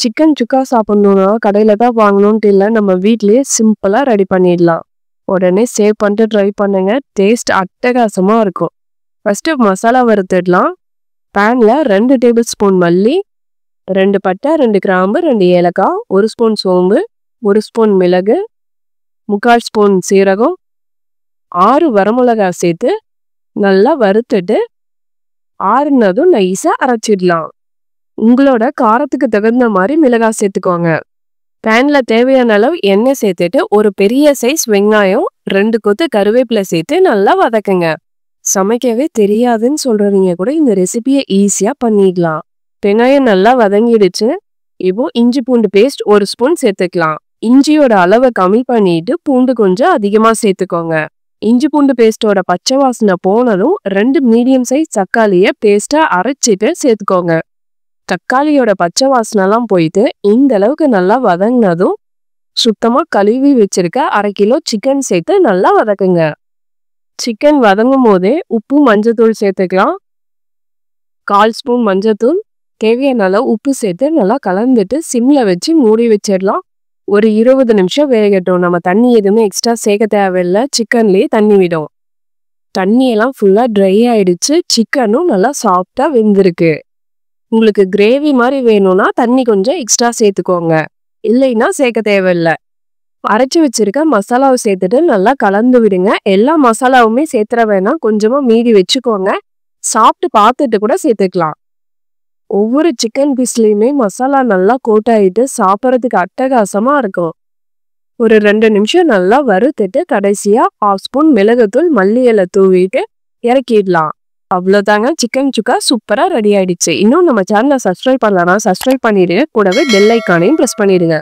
Chicken சுக்கா சாப்பிடணும்னா கடையில தான் வாங்கணும்ட்டு இல்லை, நம்ம வீட்லயே சிம்பிளா ரெடி பண்ணிடலாம். உடனே சேவ் பண்ணிட்டு ட்ரை பண்ணுங்க. டேஸ்ட் அட்டகாசமா இருக்கும். ஃபர்ஸ்ட் மசாலா வறுத்துடலாம். பேன்ல 2 டேபிள் ஸ்பூன் மல்லி, 2 பட்டை, 2 கிராம்பு, 2 ஏலக்காய், 1 ஸ்பூன் சோம்பு, 1 ஸ்பூன் மிளகு, 3/4 ஸ்பூன் சீரகம், 6 வரமிளகாய் சேர்த்து நல்லா வறுத்துட்டு ஆறுனதும் நைஸா அரைச்சிடலாம். உங்களோட காரத்துக்கு தகுந்த மாதிரி மிளகாய் சேர்த்துக்கோங்க. பேன்ல தேவையான அளவு எண்ணெய் சேர்த்துட்டு ஒரு பெரிய சைஸ் வெங்காயம், 2 கொத்து கருவேப்பிலை சேர்த்து நல்லா வதக்குங்க. சமைக்கவே தெரியாதுன்னு சொல்றவங்க கூட இந்த ரெசிபியை ஈஸியா பண்ணிடலாம். வெங்காயம் நல்லா வதங்கிடுச்சு. இப்போ இஞ்சி பூண்டு பேஸ்ட் 1 ஸ்பூன் சேர்த்துக்கலாம். இஞ்சியோட அளவை கம்மி பண்ணிட்டு பூண்டு கொஞ்சம் அதிகமா சேர்த்துக்கோங்க. இஞ்சி பூண்டு பேஸ்டோட பச்சை வாசனை போனதும் 2 மீடியம் சைஸ் தக்காளியை பேஸ்டா அரைச்சிட்டு சேர்த்துக்கோங்க. தக்காளியோட பச்சை வாசனைலாம் போயிட்டு இந்த அளவுக்கு நல்லா வதங்கினதும் சுத்தமா கழுவி வச்சிருக்க 1/2 கிலோ சிக்கன் சேர்த்து நல்லா வதக்குங்க. சிக்கன் வதங்கும் போதே உப்பு மஞ்சத்தூள் சேர்த்துக்கலாம். 1/4 ஸ்பூன் மஞ்சத்தூள், தேவையான அளவு உப்பு சேர்த்து நல்லா கலந்துட்டு சிம்ல வச்சு மூடி வச்சிடலாம். ஒரு 20 நிமிஷம் வேகட்டும். நம்ம தண்ணி எதுவுமே எக்ஸ்ட்ரா சேர்க்க தேவையில்லை, சிக்கன்லேயே தண்ணி விடும். தண்ணியெல்லாம் ஃபுல்லா ட்ரை ஆயிடுச்சு. சிக்கனும் நல்லா சாஃப்டா வெந்திருக்கு. உங்களுக்கு கிரேவி மாதிரி வேணும்னா தண்ணி கொஞ்சம் எக்ஸ்ட்ரா சேர்த்துக்கோங்க, இல்லைன்னா சேர்க்க தேவையில்லை. அரைச்சி வச்சிருக்க மசாலாவை சேர்த்துட்டு நல்லா கலந்து விடுங்க. எல்லா மசாலாவுமே சேர்த்துற வேணாம், கொஞ்சமா மீதி வச்சுக்கோங்க. சாப்பிட்டு பார்த்துட்டு கூட சேர்த்துக்கலாம். ஒவ்வொரு சிக்கன் பீஸ்லயுமே மசாலா நல்லா கோட் ஆயிட்டு சாப்பிட்றதுக்கு அட்டகாசமா இருக்கும். ஒரு 2 நிமிஷம் நல்லா வறுத்துட்டு கடைசியா 1/2 ஸ்பூன் மிளகுத்தூள், மல்லி இலை தூவிட்டு இறக்கிடலாம். அவ்வளோதாங்க, சிக்கன் சுக்கா சூப்பரா ரெடி ஆயிடுச்சு. இன்னும் நம்ம சேனலை சப்ஸ்கிரைப் பண்ணலன்னா சப்ஸ்கிரைப் பண்ணிடுங்க. கூடவே பெல் ஐக்கானையும் ப்ரெஸ் பண்ணிடுங்க.